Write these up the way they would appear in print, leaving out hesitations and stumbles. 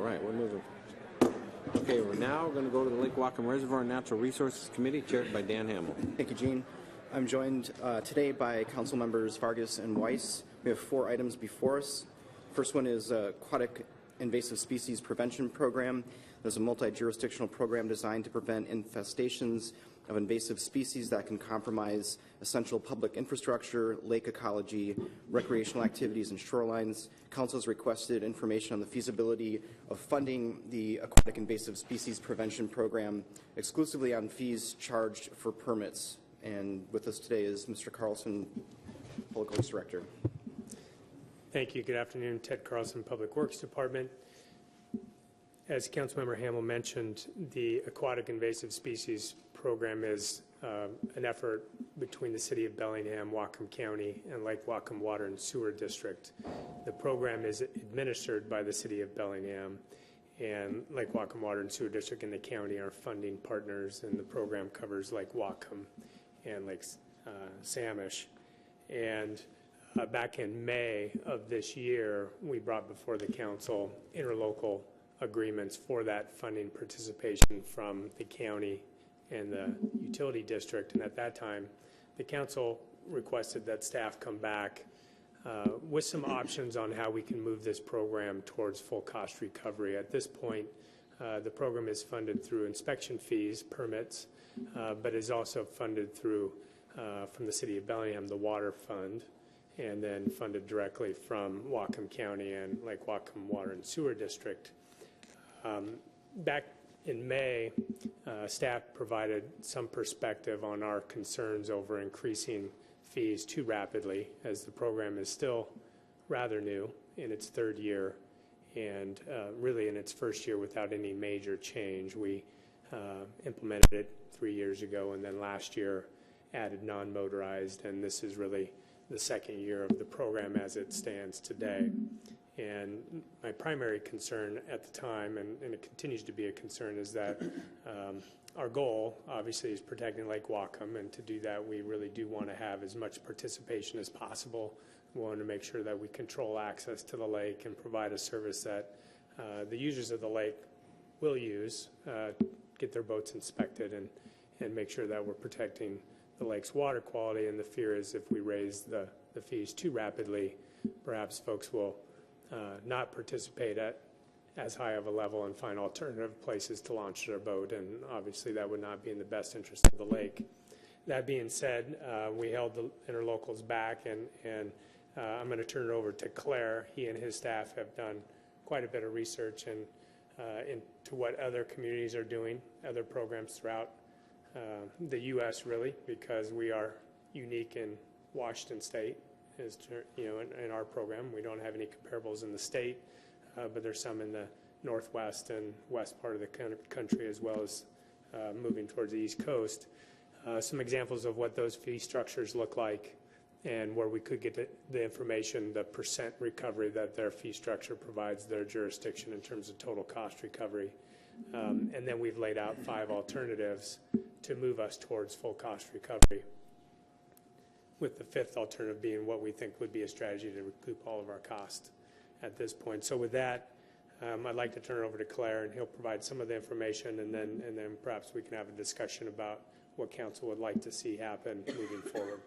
right, we're moving. Okay, we're now going to go to the Lake Whatcom Reservoir and Natural Resources Committee, chaired by Dan Hamill. Thank you, Gene. I'm joined today by Council Members Vargas and Weiss. We have 4 items before us. First one is Aquatic Invasive Species Prevention Program. There's a multi-jurisdictional program designed to prevent infestations of invasive species that can compromise essential public infrastructure, lake ecology, recreational activities, and shorelines. Council has requested information on the feasibility of funding the Aquatic Invasive Species Prevention Program exclusively on fees charged for permits. And with us today is Mr. Carlson, Public Works Director. Thank you. Good afternoon. Ted Carlson, Public Works Department. As Councilmember Hamill mentioned, the Aquatic Invasive Species Program is an effort between the City of Bellingham, Whatcom County, and Lake Whatcom Water and Sewer District. The program is administered by the City of Bellingham, and Lake Whatcom Water and Sewer District and the county are funding partners, and the program covers Lake Whatcom and Lake Samish. And back in May of this year, we brought before the council interlocal agreements for that funding participation from the county and the utility district. And at that time, the council requested that staff come back with some options on how we can move this program towards full cost recovery. At this point, the program is funded through inspection fees, permits, but is also funded through, from the City of Bellingham, the Water Fund, and then funded directly from Whatcom County and Lake Whatcom Water and Sewer District. Back in May, staff provided some perspective on our concerns over increasing fees too rapidly, as the program is still rather new in its 3rd year and really in its 1st year without any major change. We implemented it 3 years ago, and then last year added non-motorized, and this is really the 2nd year of the program as it stands today. And my primary concern at the time, and it continues to be a concern, is that our goal, obviously, is protecting Lake Whatcom, and to do that, we really do want to have as much participation as possible. We want to make sure that we control access to the lake and provide a service that the users of the lake will use, get their boats inspected, and make sure that we're protecting the lake's water quality. And the fear is if we raise the fees too rapidly, perhaps folks will not participate at as high of a level and find alternative places to launch their boat, and obviously that would not be in the best interest of the lake. That being said, we held the interlocals back, and I'm going to turn it over to Claire. He and his staff have done quite a bit of research into what other communities are doing, other programs throughout the U.S. really, because we are unique in Washington State. Is in our program, we don't have any comparables in the state, but there's some in the northwest and west part of the country, as well as moving towards the East Coast. Some examples of what those fee structures look like and where we could get the information, the percent recovery that their fee structure provides their jurisdiction in terms of total cost recovery. And then we've laid out 5 alternatives to move us towards full cost recovery, with the 5th alternative being what we think would be a strategy to recoup all of our costs at this point. So with that, I'd like to turn it over to Claire, and he'll provide some of the information, and then perhaps we can have a discussion about what council would like to see happen moving forward.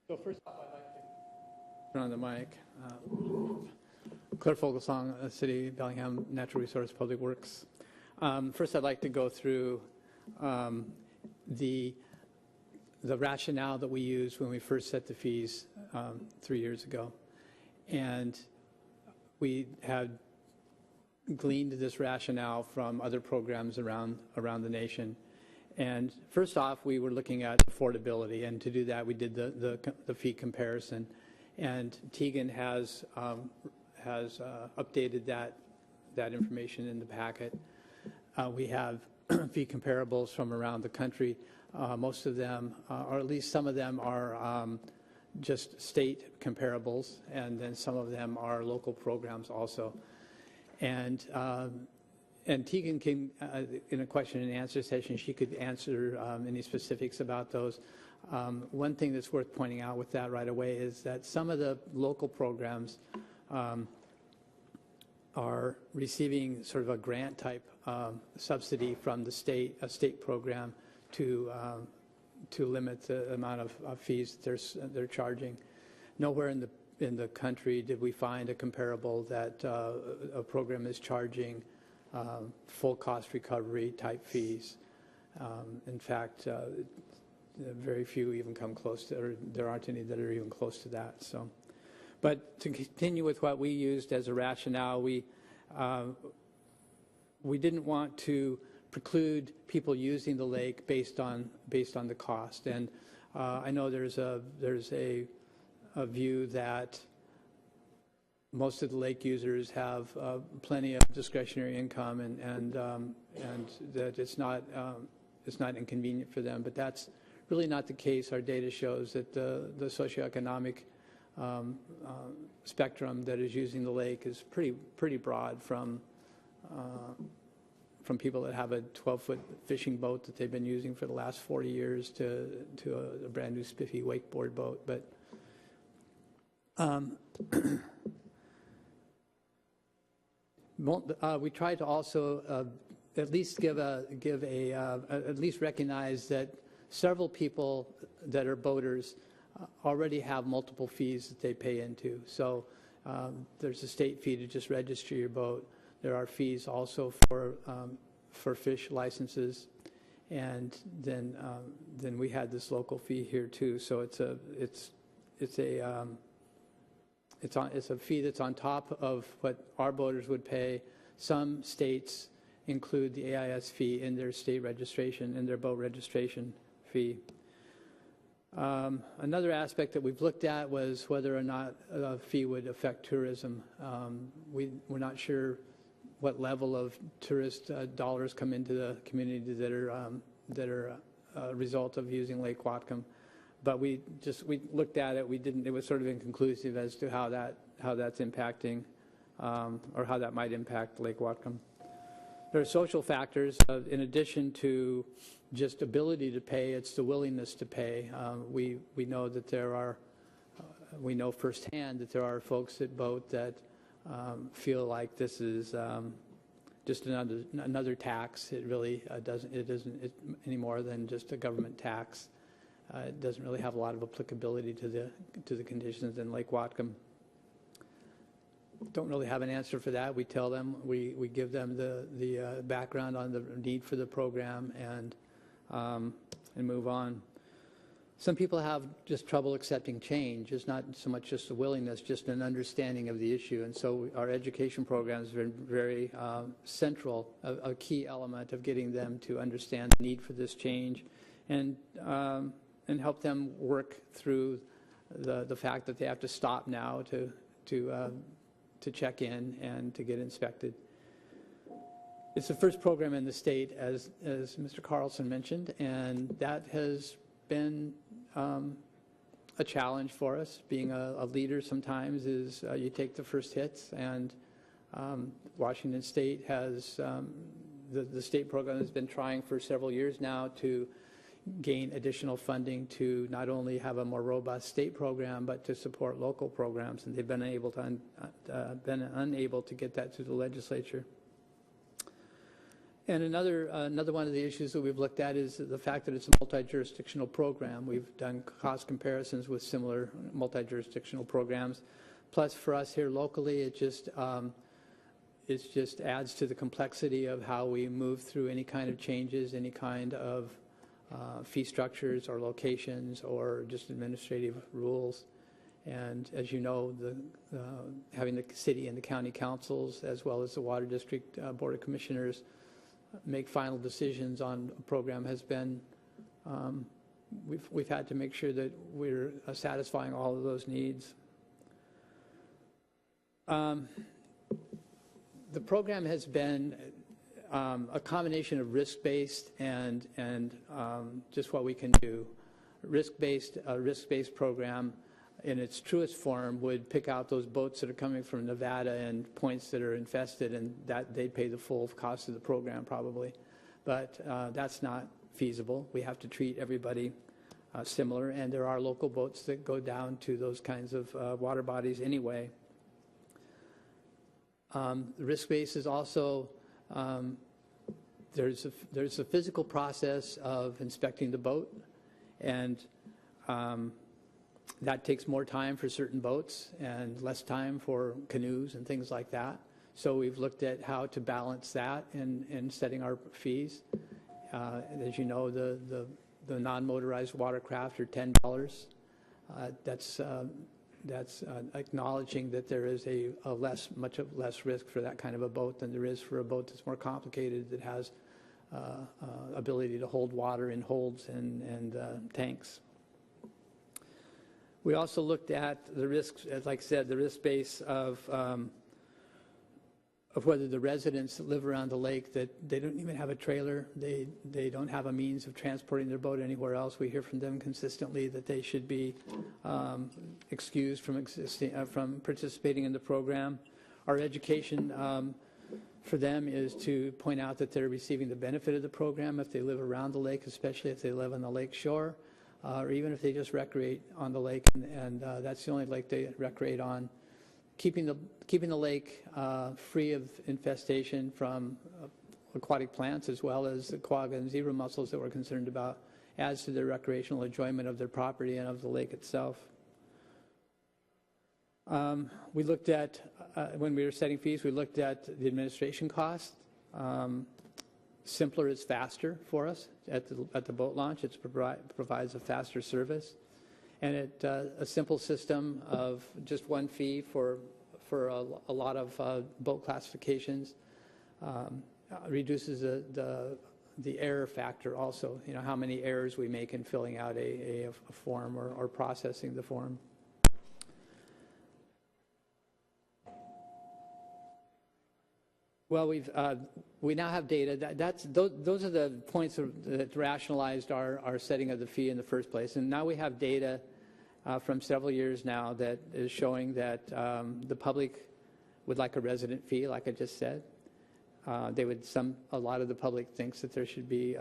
So first off, I'd like to turn on the mic. Claire Fogelsong, City of Bellingham Natural Resource Public Works. First, I'd like to go through the rationale that we used when we first set the fees 3 years ago. And we had gleaned this rationale from other programs around the nation. And first off, we were looking at affordability, and to do that, we did the fee comparison. And Tegan has updated that information in the packet. We have fee comparables from around the country. Most of them, or at least some of them, are just state comparables, and then some of them are local programs also. And Tegan can, in a question and answer session, she could answer any specifics about those. One thing that's worth pointing out with that right away is that some of the local programs are receiving sort of a grant type subsidy from the state, a state program to limit the amount of fees they're charging. Nowhere in the country did we find a comparable that a program is charging full cost recovery type fees. In fact, very few even come close to, or there aren't any that are even close to that. So, but to continue with what we used as a rationale, we didn't want to preclude people using the lake based on the cost. And I know there's a view that most of the lake users have plenty of discretionary income, and that it's not inconvenient for them. But that's really not the case. Our data shows that the socioeconomic spectrum that is using the lake is pretty broad, from people that have a 12-foot fishing boat that they've been using for the last 40 years to a brand new spiffy wakeboard boat. But we tried to also at least at least recognize that several people that are boaters already have multiple fees that they pay into. So there's a state fee to just register your boat. There are fees also for fish licenses, and then we had this local fee here too. So it's a fee that's on top of what our boaters would pay. Some states include the AIS fee in their state registration, in their boat registration fee. Another aspect that we've looked at was whether or not a fee would affect tourism. We're not sure what level of tourist dollars come into the community that are a result of using Lake Whatcom. But we looked at it. It was sort of inconclusive as to how that's impacting, or how that might impact Lake Whatcom. There are social factors. In addition to just ability to pay, it's the willingness to pay. We know that we know firsthand that there are folks that boat that feel like this is just another tax. It really isn't any more than just a government tax. It doesn't really have a lot of applicability to the conditions in Lake Whatcom. Don't really have an answer for that. We tell them, we give them the background on the need for the program, and move on. Some people have just trouble accepting change. It's not so much just a willingness, just an understanding of the issue. And so our education program has been very central, a key element of getting them to understand the need for this change, and help them work through the fact that they have to stop now to check in and to get inspected. It's the first program in the state, as Mr. Carlson mentioned, and that has been a challenge for us. Being a leader sometimes is you take the first hits, and Washington State has, the state program has been trying for several years now to gain additional funding to not only have a more robust state program, but to support local programs, and they've been unable to get that through the legislature. And another one of the issues that we've looked at is the fact that it's a multi-jurisdictional program. We've done cost comparisons with similar multi-jurisdictional programs. Plus, for us here locally, it just adds to the complexity of how we move through any kind of changes, any kind of fee structures or locations or just administrative rules. And as you know, having the city and the county councils, as well as the Water District Board of Commissioners, make final decisions on a program has been, we've had to make sure that we're satisfying all of those needs. The program has been a combination of risk-based and just what we can do. A risk-based program in its truest form would pick out those boats that are coming from Nevada and points that are infested, and that they'd pay the full cost of the program probably. But that's not feasible. We have to treat everybody similar, and there are local boats that go down to those kinds of water bodies anyway. The risk base is also, there's a physical process of inspecting the boat, and that takes more time for certain boats and less time for canoes and things like that. So we've looked at how to balance that in setting our fees. As you know, the non-motorized watercraft are $10. That's acknowledging that there is much less risk for that kind of a boat than there is for a boat that's more complicated, that has ability to hold water in holds and tanks. We also looked at the risks, as like I said, the risk base of whether the residents that live around the lake, that they don't even have a trailer, they don't have a means of transporting their boat anywhere else. We hear from them consistently that they should be excused from participating in the program. Our education for them is to point out that they're receiving the benefit of the program if they live around the lake, especially if they live on the lake shore, or even if they just recreate on the lake, and that's the only lake they recreate on. Keeping the lake free of infestation from aquatic plants, as well as the quagga and zebra mussels that we're concerned about, adds to their recreational enjoyment of their property and of the lake itself. We looked at, when we were setting fees, we looked at the administration cost. Simpler is faster for us at the boat launch. It provides a faster service. And a simple system of just one fee for a lot of boat classifications reduces the error factor also, you know, how many errors we make in filling out a form or processing the form. Well, we now have data. Those are the points that rationalized our setting of the fee in the first place. And now we have data from several years now that is showing that the public would like a resident fee, like I just said. A lot of the public thinks that there should be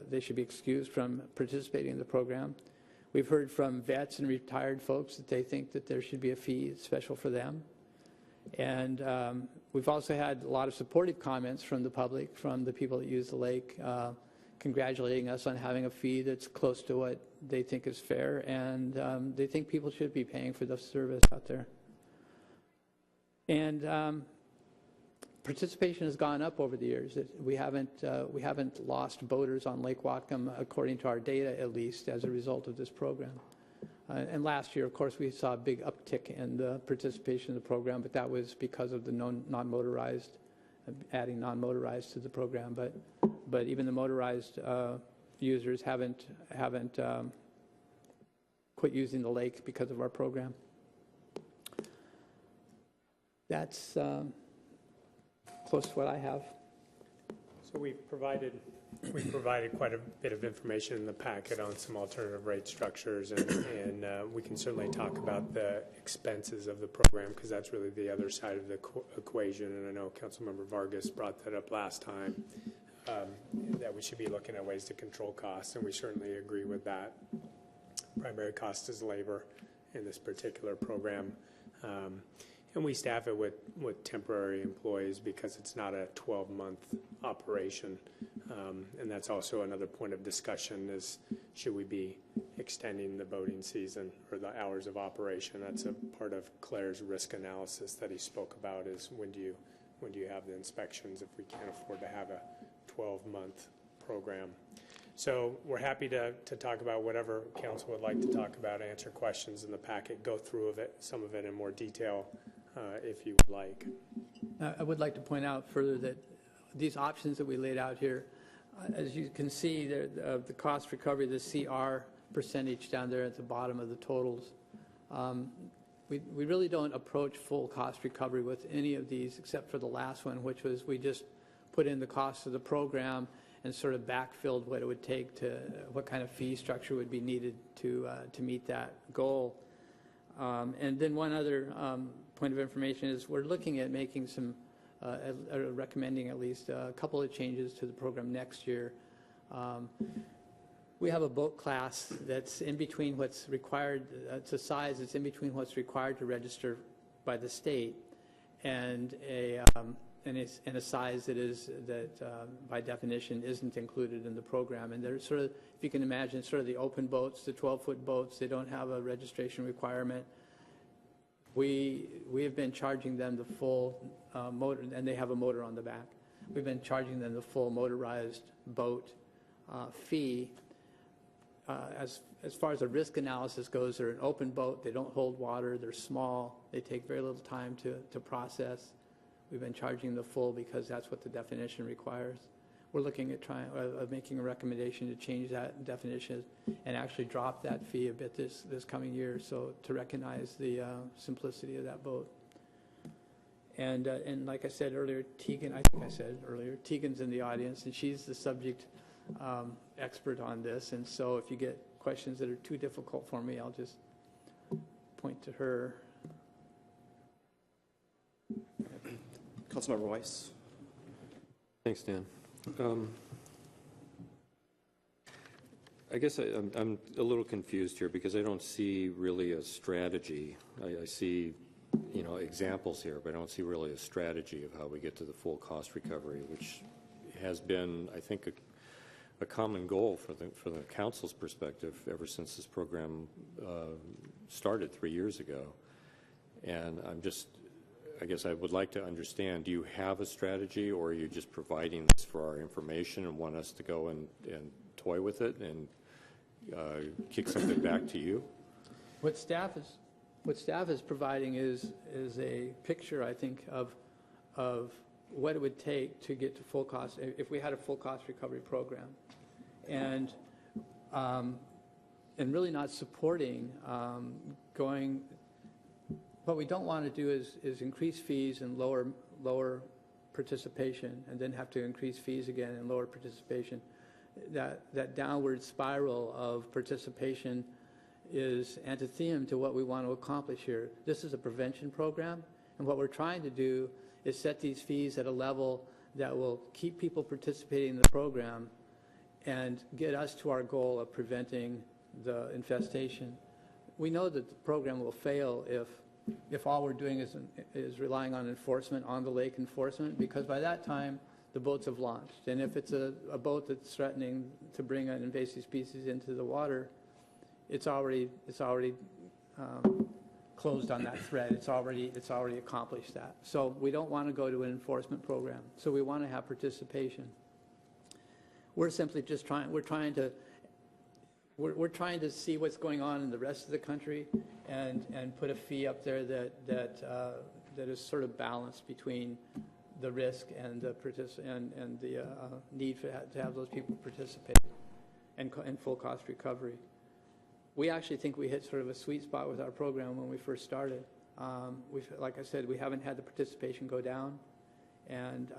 they should be excused from participating in the program. We've heard from vets and retired folks that they think that there should be a fee special for them. And we've also had a lot of supportive comments from the public, from the people that use the lake, congratulating us on having a fee that's close to what they think is fair, and they think people should be paying for the service out there. And participation has gone up over the years. We haven't lost boaters on Lake Whatcom, according to our data at least, as a result of this program. And last year, of course, we saw a big uptick in the participation in the program, but that was because of the non-motorized, adding non-motorized to the program. But even the motorized users haven't quit using the lake because of our program. That's close to what I have. So we provided quite a bit of information in the packet on some alternative rate structures, and we can certainly talk about the expenses of the program, because that's really the other side of the equation. And I know Councilmember Vargas brought that up last time, that we should be looking at ways to control costs, and we certainly agree with that. Primary cost is labor in this particular program. And we staff it with temporary employees because it's not a 12-month operation. And that's also another point of discussion, is should we be extending the boating season or the hours of operation? That's a part of Claire's risk analysis that he spoke about, is when do you have the inspections if we can't afford to have a 12-month program. So we're happy to talk about whatever council would like to talk about, answer questions in the packet, go through some of it in more detail if you would like. I would like to point out further that these options that we laid out here, as you can see, the cost recovery, the CR percentage down there at the bottom of the totals, we really don't approach full cost recovery with any of these except for the last one, which was we just put in the cost of the program and sort of backfilled what it would take to, what kind of fee structure would be needed to meet that goal. And then one other point of information is we're looking at making some, recommending at least a couple of changes to the program next year. We have a boat class that's in between what's required, it's a size that's in between what's required to register by the state and a size that by definition isn't included in the program. And they're sort of, if you can imagine, sort of the open boats, the 12-foot boats. They don't have a registration requirement. We have been charging them the full motor, and they have a motor on the back. We've been charging them the full motorized boat fee. As far as the risk analysis goes, they're an open boat. They don't hold water. They're small. They take very little time to process. We've been charging the full because that's what the definition requires. We're looking at making a recommendation to change that definition and actually drop that fee a bit this coming year, so to recognize the simplicity of that boat. And like I said earlier, Tegan's in the audience, and she's the subject expert on this. And so if you get questions that are too difficult for me, I'll just point to her. Councilmember Weiss. Thanks, Dan. I guess I'm a little confused here because I don't see really a strategy. I see, examples here, but I don't see really a strategy of how we get to the full cost recovery, which has been, I think, a common goal for the council's perspective ever since this program started 3 years ago. And I guess I would like to understand, do you have a strategy, or are you just providing this for our information and want us to go and toy with it and kick something back to you? What staff is providing is a picture, I think, of what it would take to get to full cost if we had a full cost recovery program, and really not supporting going. What we don't want to do is increase fees and lower participation, and then have to increase fees again and lower participation. That downward spiral of participation is antithetical to what we want to accomplish here. This is a prevention program, and what we're trying to do is set these fees at a level that will keep people participating in the program and get us to our goal of preventing the infestation. We know that the program will fail if all we're doing is relying on enforcement, on the lake enforcement, because by that time the boats have launched. And if it's a boat that's threatening to bring an invasive species into the water, it's already closed on that threat. It's already accomplished that. So we don't want to go to an enforcement program. So we want to have participation. We're simply just trying to see what's going on in the rest of the country and put a fee up there that is sort of balanced between the risk and the need to have those people participate and full cost recovery. We actually think we hit sort of a sweet spot with our program when we first started. Like I said, we haven't had the participation go down, and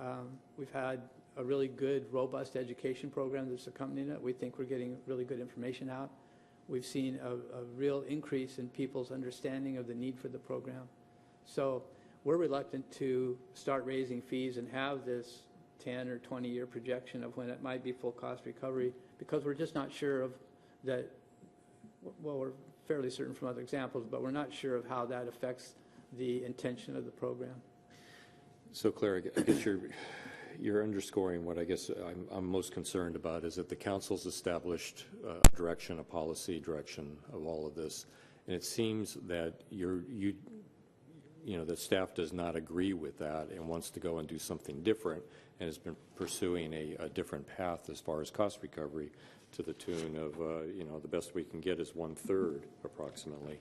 we've had a really good, robust education program that's accompanying it. We think we're getting really good information out. We've seen a real increase in people's understanding of the need for the program. So we're reluctant to start raising fees and have this 10 or 20-year projection of when it might be full cost recovery, because we're just not sure of that. Well, we're fairly certain from other examples, but we're not sure of how that affects the intention of the program. So, Claire, I guess you're underscoring what I guess I'm most concerned about, is that the council's established a direction, a policy direction of all of this, and it seems that the staff does not agree with that and wants to go and do something different, and has been pursuing a different path as far as cost recovery, to the tune of the best we can get is 1/3 approximately,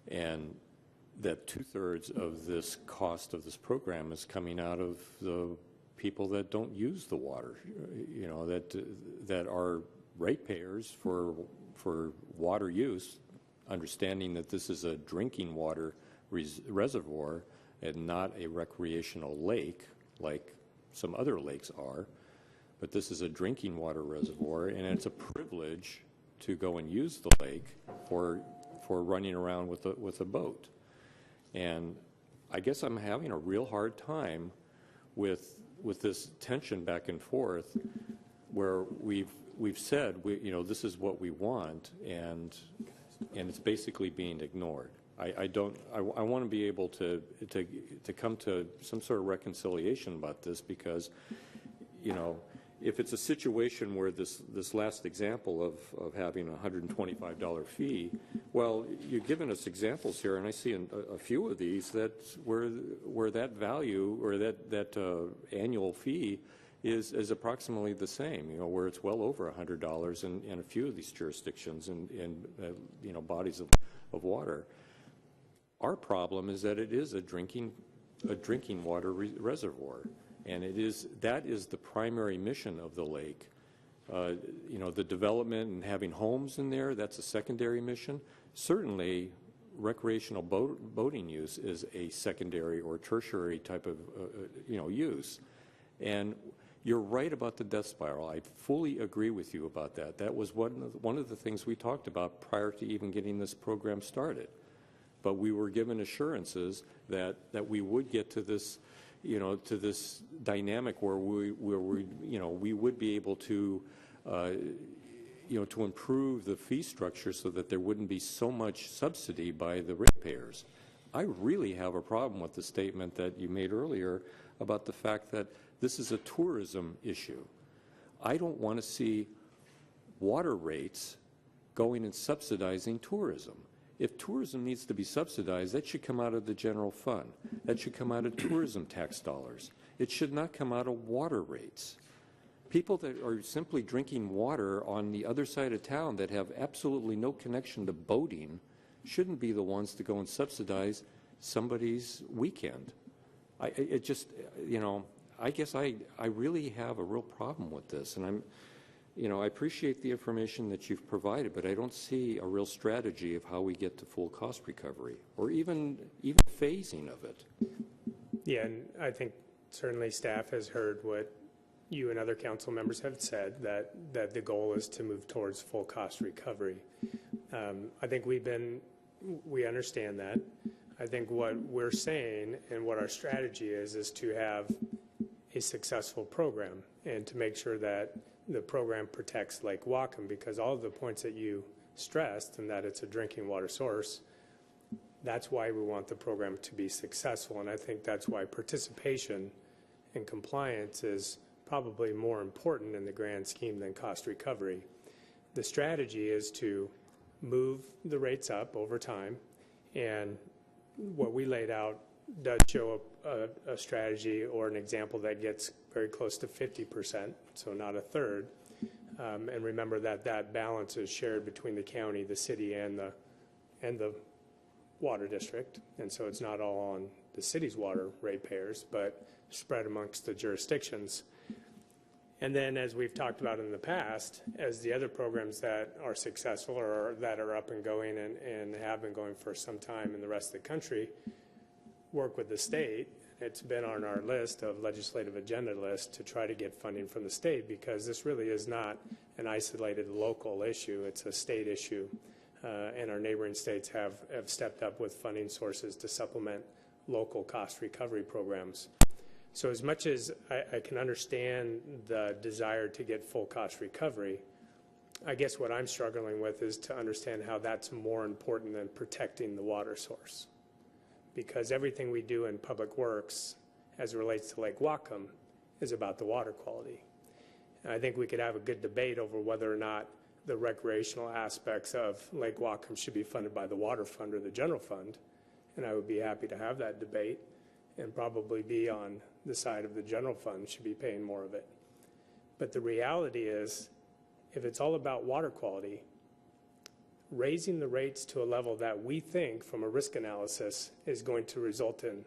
and that 2/3 of this cost of this program is coming out of the people that don't use the water, that are ratepayers for water use, understanding that this is a drinking water reservoir and not a recreational lake like some other lakes are. But this is a drinking water reservoir, and it's a privilege to go and use the lake for running around with a boat. And I guess I'm having a real hard time with this tension back and forth, where we've said this is what we want, and it's basically being ignored. I want to be able to come to some sort of reconciliation about this, because, you know, if it's a situation where this last example of having a $125 fee, well, you've given us examples here, and I see a few of these where that value or that annual fee is approximately the same, you know, where it's well over $100 in a few of these jurisdictions and you know, bodies of water. Our problem is that it is a drinking water reservoir, and that is the primary mission of the lake. You know, the development and having homes in there, that's a secondary mission. Certainly, recreational boating use is a secondary or tertiary type of you know, use. And you're right about the death spiral. I fully agree with you about that. That was one of the things we talked about prior to even getting this program started. But we were given assurances that we would get to this, you know, to this dynamic where we you know, we would be able to you know, to improve the fee structure so that there wouldn't be so much subsidy by the ratepayers. I really have a problem with the statement that you made earlier about the fact that this is a tourism issue. I don't want to see water rates going and subsidizing tourism. If tourism needs to be subsidized, that should come out of the general fund. That should come out of tourism tax dollars. It should not come out of water rates. People that are simply drinking water on the other side of town that have absolutely no connection to boating shouldn't be the ones to go and subsidize somebody's weekend. It just, you know, I guess I really have a real problem with this, and you know, I appreciate the information that you've provided, but I don't see a real strategy of how we get to full cost recovery, or even phasing of it. Yeah, and I think certainly staff has heard what you and other council members have said, that the goal is to move towards full cost recovery. I think we understand that. I think what we're saying and what our strategy is to have a successful program and to make sure that the program protects Lake Whatcom, because all of the points that you stressed, and that it's a drinking water source, that's why we want the program to be successful. And I think that's why participation and compliance is probably more important in the grand scheme than cost recovery. The strategy is to move the rates up over time, and what we laid out does show a strategy or an example that gets very close to 50%, so not a third. And remember that balance is shared between the county, the city, and the water district. And so it's not all on the city's water ratepayers, but spread amongst the jurisdictions. And then, as we've talked about in the past, as the other programs that are successful or that are up and going and have been going for some time in the rest of the country, work with the state. It's been on our list of legislative agenda list to try to get funding from the state, because this really is not an isolated local issue. It's a state issue, and our neighboring states have stepped up with funding sources to supplement local cost recovery programs. So as much as I can understand the desire to get full cost recovery, I guess what I'm struggling with is to understand how that's more important than protecting the water source. Because everything we do in public works as it relates to Lake Whatcom is about the water quality. And I think we could have a good debate over whether or not the recreational aspects of Lake Whatcom should be funded by the water fund or the general fund. And I would be happy to have that debate and probably be on the side of the general fund should be paying more of it. But the reality is, if it's all about water quality, raising the rates to a level that we think from a risk analysis is going to result in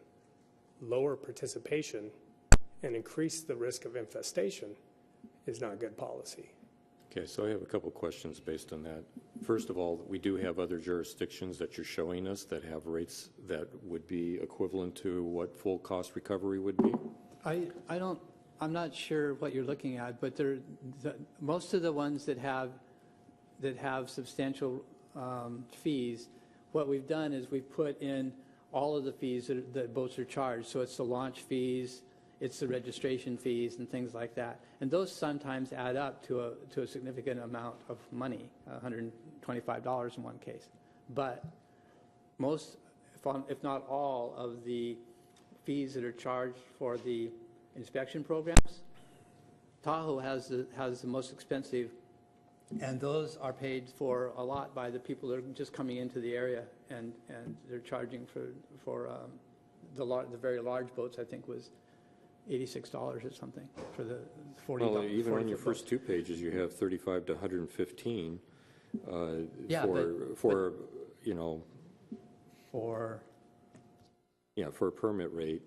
lower participation and increase the risk of infestation is not good policy. Okay, so I have a couple questions based on that. First of all, we do have other jurisdictions that you're showing us that have rates that would be equivalent to what full cost recovery would be? I'm not sure what you're looking at, but most of the ones that have substantial fees, what we've done is we've put in all of the fees that boats are charged. So it's the launch fees, it's the registration fees, and things like that. And those sometimes add up to a significant amount of money, $125 in one case. But most, if not all, of the fees that are charged for the inspection programs. Tahoe has the most expensive, and those are paid for a lot by the people that are just coming into the area, and they're charging for the very large boats. I think was $86 or something for the 40. Well, even on your boats. first 2 pages, you have 35 to 115 Yeah, for you know, for for a permit rate.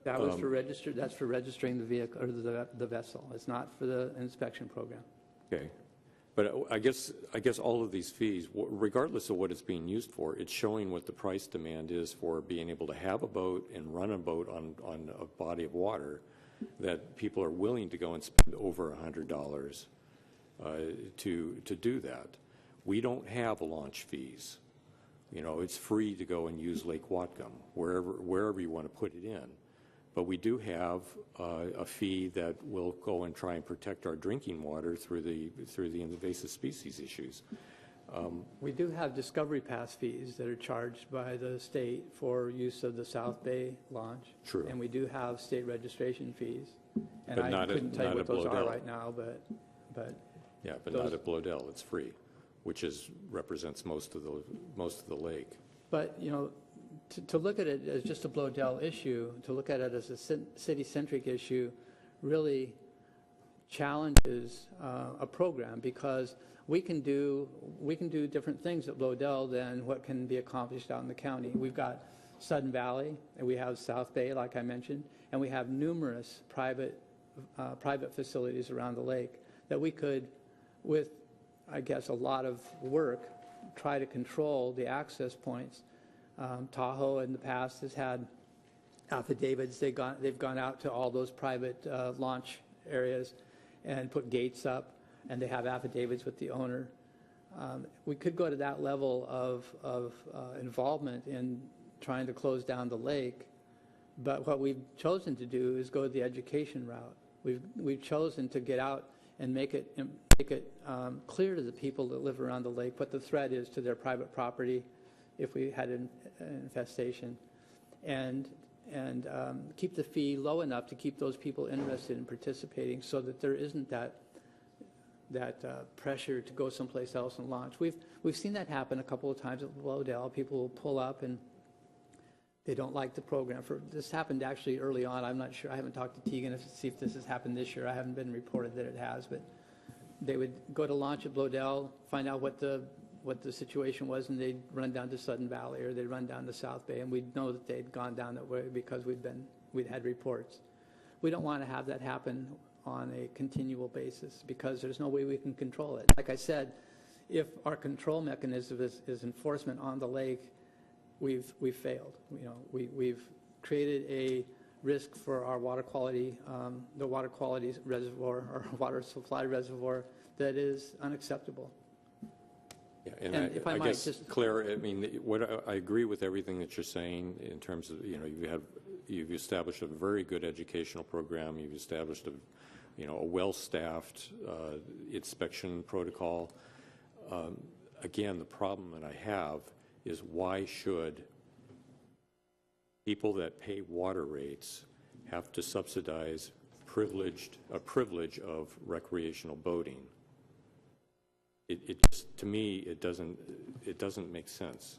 that was for registered. That's for registering the vehicle or the vessel. It's not for the inspection program. Okay. But I guess all of these fees, regardless of what it's being used for, it's showing what the price demand is for being able to have a boat and run a boat on a body of water, that people are willing to go and spend over $100 to do that. We don't have launch fees. It's free to go and use Lake Whatcom wherever you want to put it in. But we do have a fee that will go and try and protect our drinking water through the invasive species issues. We do have Discovery Pass fees that are charged by the state for use of the South Bay launch. True. And we do have state registration fees. And But I not couldn't tell you what those are Blodell. right now, but Yeah, but those- not at Blodell. It's free, which represents most of the lake. But, to look at it as just a Blodell issue, to look at it as a city-centric issue, really challenges a program, because we can do different things at Blodell than what can be accomplished out in the county. We've got Sudden Valley, and we have South Bay, like I mentioned, and we have numerous private facilities around the lake that we could, with, I guess, a lot of work, try to control the access points. Tahoe in the past has had affidavits. They've gone out to all those private launch areas and put gates up, and they have affidavits with the owner. We could go to that level of involvement in trying to close down the lake, but what we've chosen to do is go the education route. We've chosen to get out and make it clear to the people that live around the lake what the threat is to their private property if we had an infestation, and keep the fee low enough to keep those people interested in participating, so that there isn't that pressure to go someplace else and launch. We've seen that happen a couple of times at Blodell. People will pull up and they don't like the program. This happened actually early on. I'm not sure. I haven't talked to Tegan to see if this has happened this year. I haven't been reported that it has, but they would go to launch at Blodell, find out what the situation was, and they'd run down to Sudden Valley, or they'd run down to South Bay, and we'd know that they'd gone down that way because we'd had reports. We don't want to have that happen on a continual basis, because there's no way we can control it. Like I said, if our control mechanism is enforcement on the lake, we've failed. We've created a risk for our water quality, the water quality reservoir, or water supply reservoir, that is unacceptable. Yeah, and if I I might guess, just- Claire, I mean, I agree with everything that you're saying in terms of, you've established a very good educational program. You've established a well-staffed inspection protocol. Again, the problem that I have is, why should people that pay water rates have to subsidize a privilege of recreational boating? It just, to me, it doesn't make sense.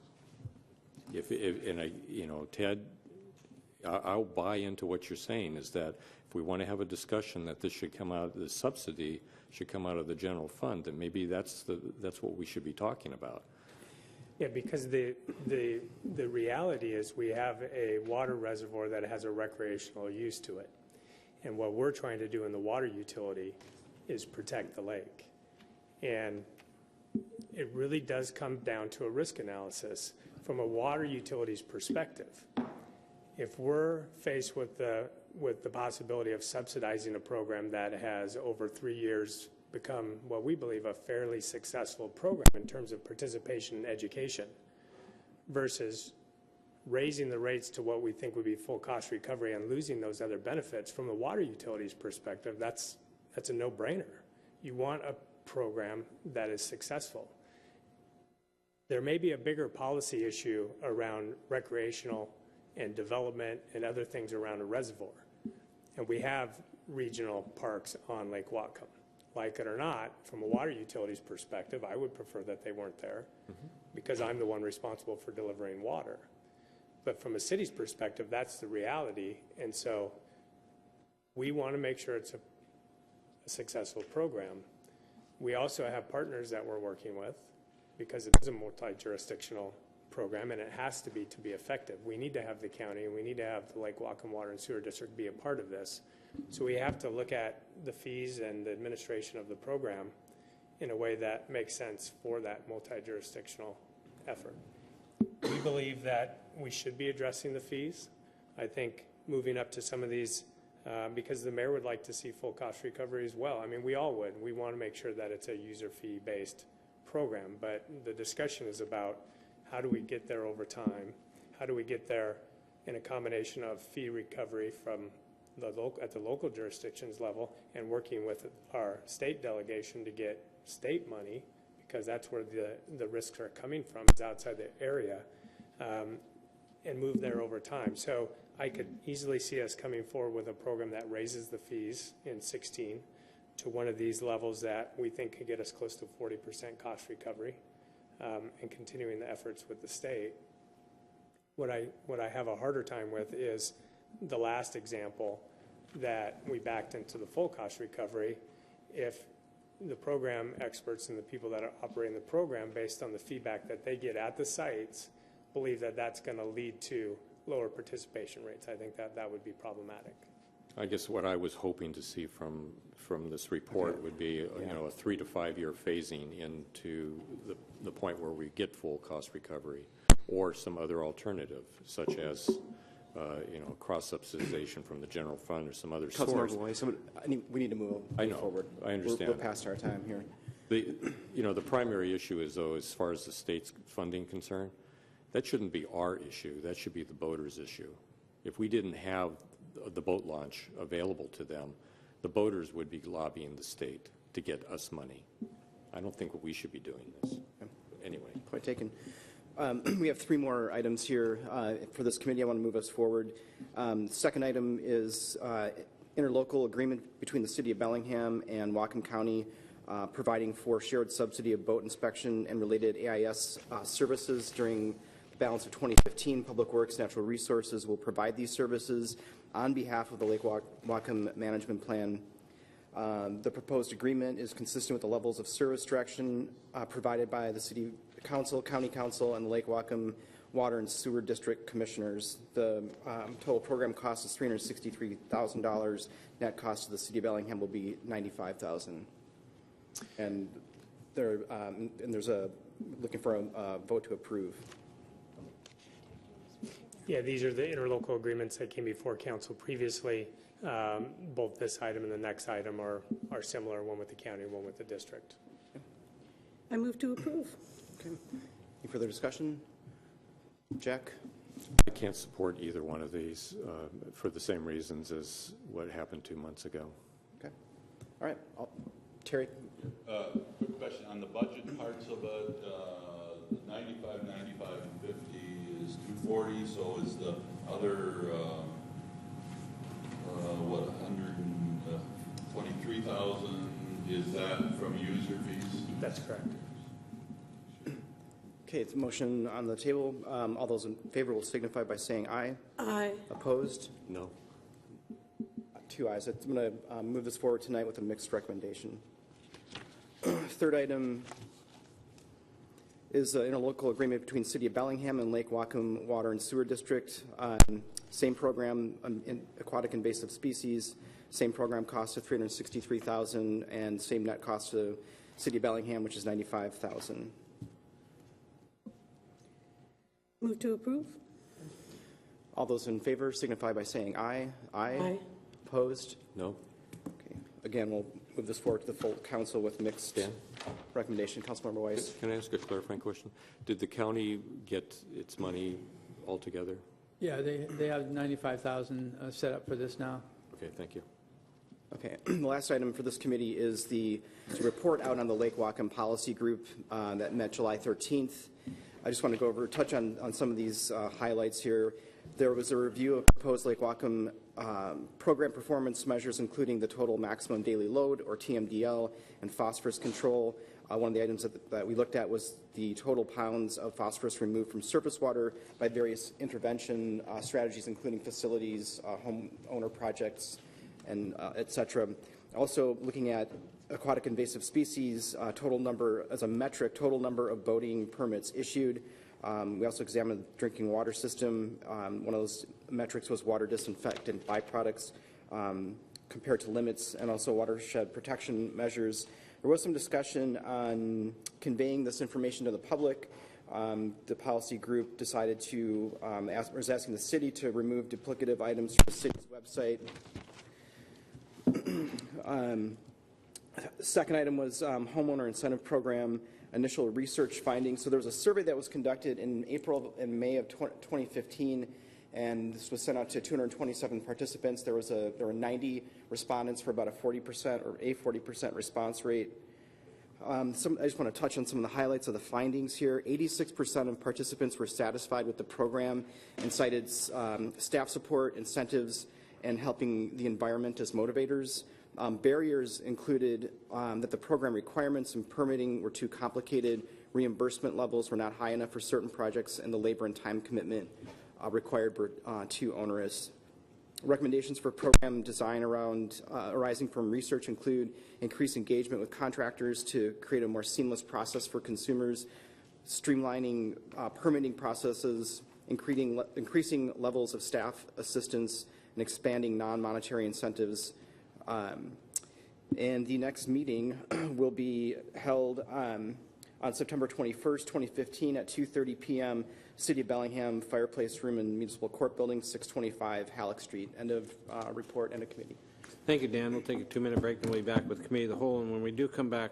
Ted, I'll buy into what you're saying, is that if we want to have a discussion that this subsidy should come out of the general fund, then maybe that's what we should be talking about. Yeah, because the reality is we have a water reservoir that has a recreational use to it. And what we're trying to do in the water utility is protect the lake. And it really does come down to a risk analysis from a water utility's perspective. If we're faced with the possibility of subsidizing a program that has over 3 years become what we believe a fairly successful program in terms of participation in education, versus raising the rates to what we think would be full cost recovery and losing those other benefits, from the water utility's perspective, that's a no-brainer. You want a program that is successful. There may be a bigger policy issue around recreational and development and other things around a reservoir. And we have regional parks on Lake Whatcom. Like it or not, from a water utilities perspective, I would prefer that they weren't there because I'm the one responsible for delivering water. But from a city's perspective, that's the reality. And so we want to make sure it's a successful program. We also have partners that we're working with because it is a multi-jurisdictional program and it has to be effective. We need to have the county and we need to have the Lake Whatcom Water and Sewer District be a part of this. So we have to look at the fees and the administration of the program in a way that makes sense for that multi-jurisdictional effort. We believe that we should be addressing the fees. I think moving up to some of these, because the mayor would like to see full cost recovery as well. I mean, we all would. We want to make sure that it's a user fee based program, but the discussion is about how do we get there over time? How do we get there in a combination of fee recovery from at the local jurisdictions level and working with our state delegation to get state money, because that's where the risks are coming from, is outside the area, and move there over time. So I could easily see us coming forward with a program that raises the fees in 16 to one of these levels that we think could get us close to 40% cost recovery, and continuing the efforts with the state. What I have a harder time with is the last example that we backed into the full cost recovery. If the program experts and the people that are operating the program, based on the feedback that they get at the sites, believe that that's going to lead to lower participation rates, I think that would be problematic. I guess what I was hoping to see from this report would be a 3 to 5 year phasing into the point where we get full cost recovery, or some other alternative, such as cross subsidization from the general fund or some other source. We need to move forward. I understand. We're past our time here. The primary issue is, though, as far as the state's funding concerned, that shouldn't be our issue. That should be the boaters' issue. If we didn't have the boat launch available to them, the boaters would be lobbying the state to get us money. I don't think we should be doing this. Anyway. Point taken. We have 3 more items here for this committee. I want to move us forward. The second item is interlocal agreement between the City of Bellingham and Whatcom County providing for shared subsidy of boat inspection and related AIS services during the balance of 2015. Public Works Natural Resources will provide these services on behalf of the Lake Whatcom Management Plan. The proposed agreement is consistent with the levels of service direction provided by the City Council, County Council, and the Lake Whatcom Water and Sewer District Commissioners. The total program cost is $363,000. Net cost to the City of Bellingham will be $95,000. And there's a looking for a vote to approve. Yeah, these are the interlocal agreements that came before council previously. Both this item and the next item are similar, one with the county, one with the district. I move to approve. Okay. Any further discussion? Jack? I can't support either one of these for the same reasons as what happened 2 months ago. Okay. All right. Terry? Quick question. On the budget parts of it, 95, 95, and 50 is 240, so is the other, 123,000, is that from user fees? That's correct. Okay, it's a motion on the table. All those in favor will signify by saying aye. Aye. Opposed? No. 2 ayes. I'm going to move this forward tonight with a mixed recommendation. Third item is an interlocal agreement between City of Bellingham and Lake Whatcom Water and Sewer District. Same program, aquatic invasive species. Same program cost of $363,000, and same net cost to City of Bellingham, which is $95,000. Move to approve. All those in favor signify by saying aye. Aye. Aye. Opposed? No. Okay. Again, we'll move this forward to the full council with mixed recommendation. Councilmember Weiss. Can I ask a clarifying question? Did the county get its money altogether? Yeah, they have 95,000 set up for this now. Okay, thank you. Okay, the last item for this committee is the report out on the Lake Whatcom Policy Group that met July 13th. I just want to go over, touch on some of these highlights here. There was a review of proposed Lake Whatcom program performance measures, including the total maximum daily load, or TMDL, and phosphorus control. One of the items that we looked at was the total pounds of phosphorus removed from surface water by various intervention strategies, including facilities, homeowner projects, and et cetera. Also looking at aquatic invasive species, total number, as a metric, total number of boating permits issued. We also examined the drinking water system. One of those metrics was water disinfectant byproducts compared to limits, and also watershed protection measures. There was some discussion on conveying this information to the public. The policy group decided to, was asking the city to remove duplicative items from the city's website. The second item was homeowner incentive program initial research findings. So there was a survey that was conducted in April and May of 2015, and this was sent out to 227 participants. There were 90 respondents for about a 40% response rate. I just want to touch on some of the highlights of the findings here. 86% of participants were satisfied with the program and cited staff support, incentives, and helping the environment as motivators. Barriers included that the program requirements and permitting were too complicated, reimbursement levels were not high enough for certain projects, and the labor and time commitment required were too onerous. Recommendations for program design arising from research include increased engagement with contractors to create a more seamless process for consumers, streamlining permitting processes, increasing levels of staff assistance, and expanding non-monetary incentives. And the next meeting will be held on September 21st, 2015 at 2:30 p.m. City of Bellingham Fireplace Room in Municipal Court Building, 625 Halleck Street. End of report. End of committee. Thank you, Dan. We'll take a 2-minute break and we'll be back with Committee of the Whole. And when we do come back,